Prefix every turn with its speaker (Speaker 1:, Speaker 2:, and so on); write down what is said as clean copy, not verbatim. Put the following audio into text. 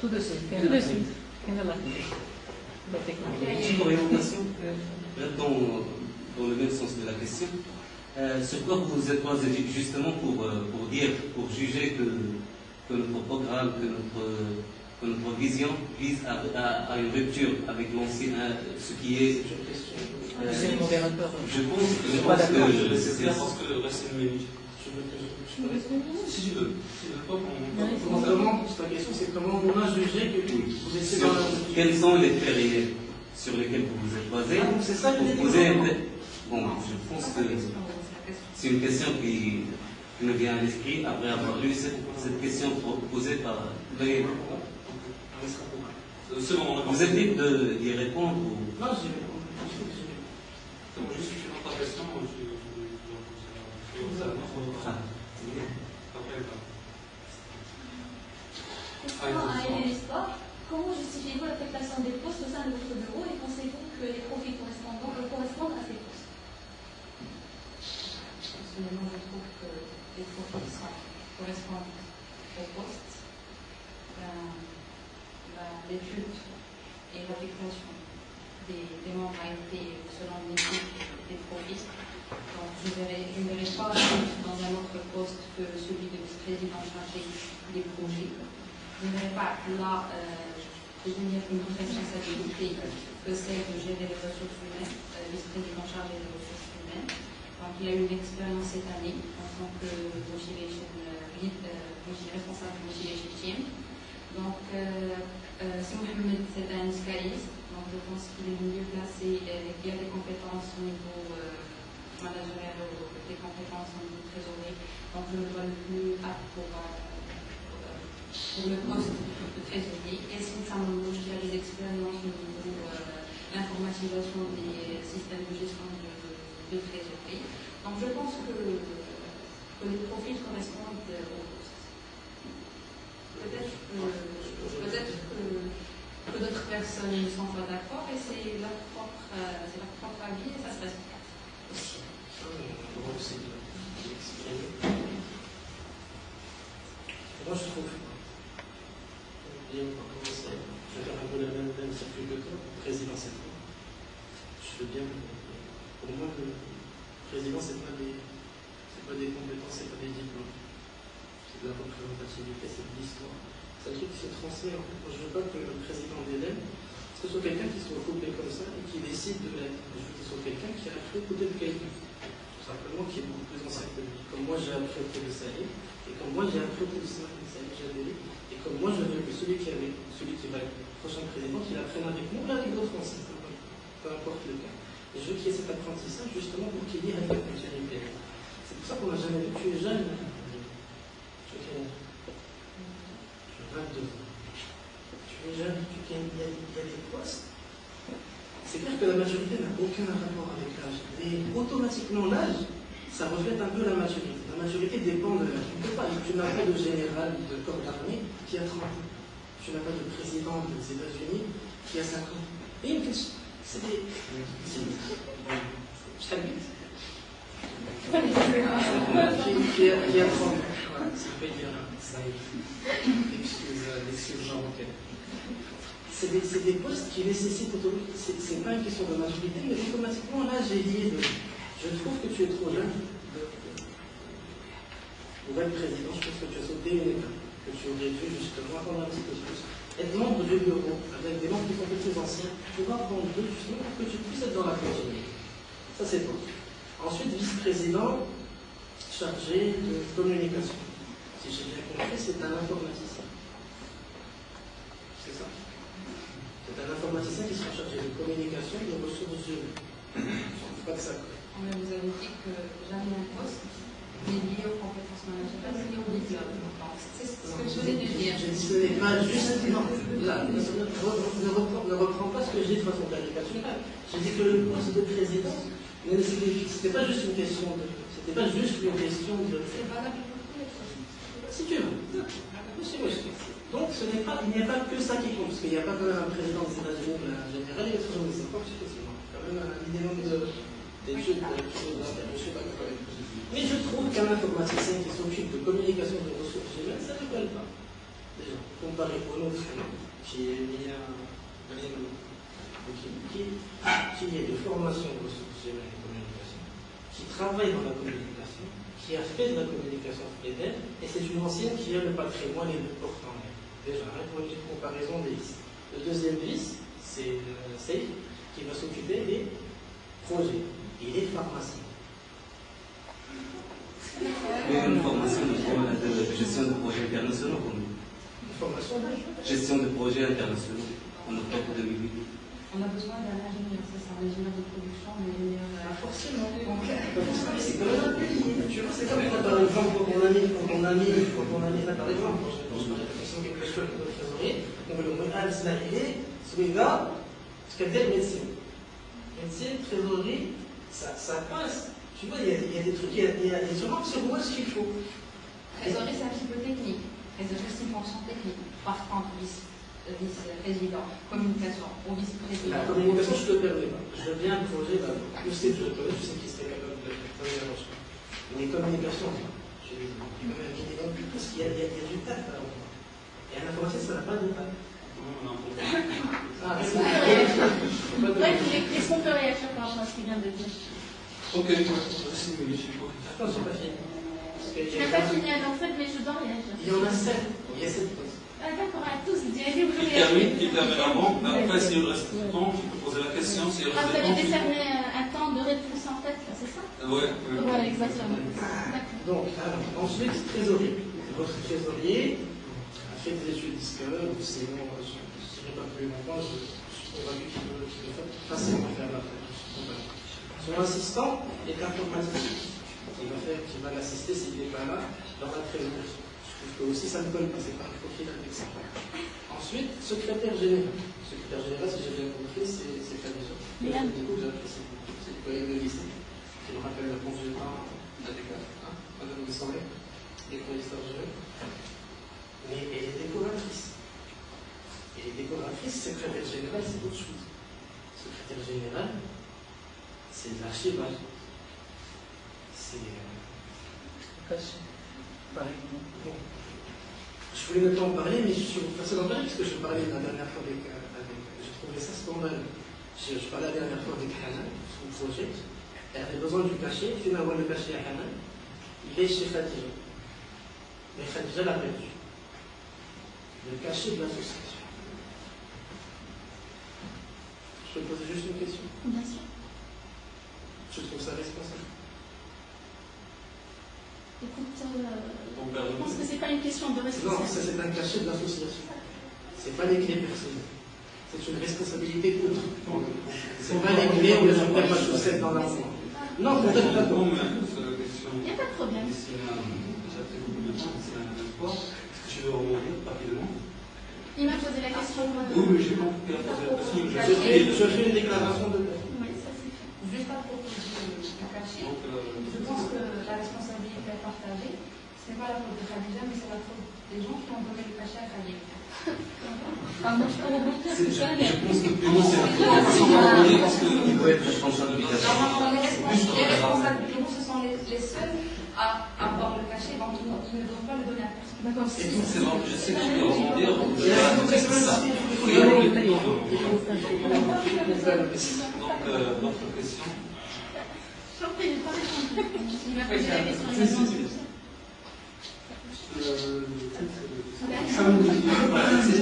Speaker 1: Tout de suite.
Speaker 2: Tout de suite.
Speaker 3: Une orientation, dans le même sens de la question. Sur quoi vous vous êtes basé justement pour juger que notre programme, que notre vision vise à une rupture avec l'ancien, ce qui est.
Speaker 1: C'est le modérateur.
Speaker 3: Je pense que
Speaker 4: c'est la force que reste une minute. Si tu veux.
Speaker 5: Comment, ta question, c'est comment on a jugé que vous étiez dans la.
Speaker 3: Quels sont les faits réels sur lesquels vous vous êtes basé?
Speaker 5: C'est ça que
Speaker 3: vous posez. Bon, je pense que c'est une question qui me vient à l'esprit après avoir lu cette question posée par Daniel. Vous êtes libre d'y répondre ou...
Speaker 5: Non, j'y réponds.
Speaker 4: Juste suivant ta question,
Speaker 6: comment justifiez-vous l'affectation des postes au sein de votre bureau et pensez-vous que les profils correspondent à ces postes?
Speaker 7: Personnellement, je trouve que les profils correspondent aux postes. L'étude et l'affectation des membres a été selon l'équipe des profils. Donc, je ne verrai pas dans un autre poste que celui de vice-président chargé des projets. Je ne verrai pas là devenir une autre responsabilité que celle de gérer les ressources humaines, vice-président chargé des ressources humaines. Donc, il a eu une expérience cette année en tant que responsable de Motivation Team. Donc, si Mohamed c'est un escaliste, donc je pense qu'il est mieux placé, qu'il a des compétences au niveau managérial, des compétences au niveau trésorerie. Donc, je me vois le plus apte pour le poste de trésorier. Et si ça qui a des expériences au niveau l'informatisation des systèmes de gestion de trésorerie. Donc, je pense que les profils correspondent au poste. Peut-être que d'autres personnes ne sont pas d'accord et c'est leur propre avis et ça se respecte aussi.
Speaker 5: Moi, je trouve. Je vais faire un peu le même circuit que toi, président cette fois. Je veux bien. Pour moi, le président, c'est pas des compétences, c'est pas des diplômes. C'est de la représentativité, c'est de l'histoire. C'est un truc qui se transmet en fait. Moi, je ne veux pas que le président d'élève, ce soit quelqu'un qui soit couplé comme ça et qui décide de l'être. Je veux que ce soit quelqu'un qui a appris au côté de quelqu'un. Tout simplement qui est beaucoup plus ancien que lui. Comme moi, j'ai appris au côté de Saïd, et comme moi, j'ai appris au côté de Saïd Jadeli, et comme moi, je veux que celui qui va être le prochain président, qu'il apprenne avec nous, avec d'autres anciens, peu importe le cas. Et je veux qu'il y ait cet apprentissage justement pour qu'il y ait avec la fonctionnalité. C'est pour ça qu'on n'a jamais vu. Tu es jeune. Tu es 22 ans. Tu es jeune, il y a des postes. C'est clair que la maturité n'a aucun rapport avec l'âge. Mais automatiquement, l'âge, ça reflète un peu la maturité. La maturité dépend de l'âge. Tu n'as pas de général de corps d'armée qui a 30 ans. Tu n'as pas de président des États-Unis qui a 5 ans. Et une question. C'est des. Qui a 30 ans. Voilà, ça peut dire ça. Excuse marocaine. C'est des postes qui nécessitent, c'est pas une question de maturité, mais automatiquement là j'ai lié de. Je trouve que tu es trop jeune pour être président. Je pense que tu as sauté une étape, que tu aurais dû justement apprendre un petit peu plus. Être membre du bureau, avec des membres qui sont un peu plus anciens, pouvoir apprendre d'eux justement pour que tu puisses être dans la continuité. Ça c'est bon. Ensuite, vice-président chargé de communication. Si j'ai bien compris, c'est un informaticien. C'est ça. C'est un informaticien qui sera chargé de communication et de ressources humaines. Je ne sais pas que ça.
Speaker 7: Mais vous avez dit que jamais un poste n'est lié aux compétences managériales, ni au diplôme. C'est ce que je voulais dire.
Speaker 5: Ce n'est pas juste. Non, là, ne reprends pas ce que j'ai dit de façon caricatuelle. J'ai dit que le poste de président, c'était pas juste une question de. C'était pas juste une question de.
Speaker 7: C'est valable pour tous les postes.
Speaker 5: Si tu veux. Donc, il n'y a pas que ça qui compte, parce qu'il n'y a pas quand même un président des États-Unis, un général, il y a toujours des efforts, quand même un minimum d'études, je sais pas quand même. Mais je trouve qu'un informaticien qui s'occupe de communication de ressources humaines, ça ne colle pas. déjà, comparé au nôtre, qui est lié à qui est de formation de ressources humaines et communication, qui travaille dans la communication, qui a fait de la communication fédérale, et c'est une ancienne qui a le patrimoine et le porte en elle. Déjà, pour une comparaison des listes. Le deuxième liste, c'est Seif, qui va s'occuper des projets. Il est pharmacien.
Speaker 3: Mais une formation de gestion de projets internationaux, comme
Speaker 5: Une formation de
Speaker 3: gestion de projets internationaux en octobre 2008.
Speaker 7: On a besoin d'un ingénieur, c'est ça, un ingénieur de production, un ingénieur.
Speaker 5: forcément. C'est comme un tu vois, c'est comme par exemple quand on a mis là par exemple, je pose la question quelque chose de trésorier, on veut le mot al-Snahili, celui-là, ce qu'elle dit médecine. Médecine, trésorerie, ça passe. Tu vois, il y a des trucs, il y a des gens sur moi ce qu'il faut.
Speaker 7: Trésorerie, c'est un petit peu technique. Trésorerie, c'est une fonction technique. Par contre, vice-président, communication, au vice-président.
Speaker 5: La communication, je te le permets pas. Je veux bien le projet, là. Je sais que je le connais, je sais qui serait capable de le faire. Mais communication, je dis, parce qu'il y a du taf à l'endroit. Et un informaticien, ça n'a pas de taf.
Speaker 6: Est-ce qu'on peut réagir par rapport à ce qu'il vient de dire?
Speaker 4: Ok, merci, mais je suis pas.
Speaker 5: Attends, j'ai pas fini.
Speaker 6: Je n'ai pas fini en fait, mais je dois réagir.
Speaker 5: Il y en a 7. Il y a 7 postes.
Speaker 6: Ah, d'accord, à tous, vous direz, vous
Speaker 4: Il termine avant, mais après, s'il reste du temps, tu peux poser la question. Si
Speaker 6: vous avez décerné un temps de réponse en tête, c'est ça?
Speaker 4: Ouais.
Speaker 6: Voilà, exactement. D'accord.
Speaker 5: Donc, ensuite, trésorier. Votre trésorier a fait des études d'ISCA, ou sinon, je ne dirai pas plus longtemps, je suis convaincu qu'il peut facilement faire la tâche. Son assistant est informatique. Qui va l'assister s'il n'est pas là dans la trésorerie. Aussi, ça ne colle pas, c'est pas un profil indexé. Ensuite, secrétaire général. Secrétaire général, si j'ai bien compris, c'est Khadija. Du coup, j'apprécie. C'est le collègue de lycée qui me rappelle le consultant d'ADK, Madame Descendé, économiste jeunes. Mais elle est décoratrice. Elle est décoratrice, secrétaire général, c'est autre chose. Secrétaire général, c'est de l'archivage. C'est.
Speaker 1: Pareil.
Speaker 5: Bon. Je voulais ne pas en parler, mais je suis passé d'en parler parce que je parlais la dernière fois avec. Je trouvais ça scandaleux. Je parlais la dernière fois avec Hanan, son projet. Elle avait besoin du cachet. Finalement, le cachet à Hanan, il est chez Khadija. Mais Khadija l'a perdu. Le cachet de l'association. Je peux poser juste une question?
Speaker 6: Bien sûr.
Speaker 5: Je trouve ça responsable.
Speaker 6: Écoute, je pense que c'est pas une question de
Speaker 5: Non,
Speaker 6: responsabilité.
Speaker 5: ça c'est un cachet de l'association. C'est pas les clés personnelles. C'est une responsabilité autre. C'est pas les clés où les pas de chaussettes dans la main. Non, peut-être pas.
Speaker 4: Non, mais c'est la question.
Speaker 6: Il n'y a pas de problème.
Speaker 4: D'ici déjà fait beaucoup de temps, c'est un sport. Est-ce que tu veux rebondir rapidement?
Speaker 6: Il m'a posé la question.
Speaker 4: Oui, mais j'ai compris qu'elle a posé la question.
Speaker 5: Je fais une déclaration de paix.
Speaker 6: Oui, ça c'est fait.
Speaker 7: Juste à propos du cachet,
Speaker 4: Donc,
Speaker 7: je pense que la responsabilité est partagée. Ce n'est pas la faute de Khadija, mais c'est la faute des gens qui ont donné le cachet à Khadija.
Speaker 6: Ah, moi, je peux rebondir sur ça, mais...
Speaker 4: je pense que plus loin, c'est la rebondir parce que.
Speaker 3: Il faut être responsable du cachet.
Speaker 7: Normalement, les responsables du bureau, ce sont les seuls à avoir le cachet, donc ils ne doivent pas le donner à personne.
Speaker 6: D'accord,
Speaker 4: Et donc, c'est bon, je sais que tu veux rebondir. C'est ça. Donc, votre question.
Speaker 6: Je t'en prie, j'ai pas répondu. Il m'a posé la question, il m'a répondu.
Speaker 4: Voilà, c'est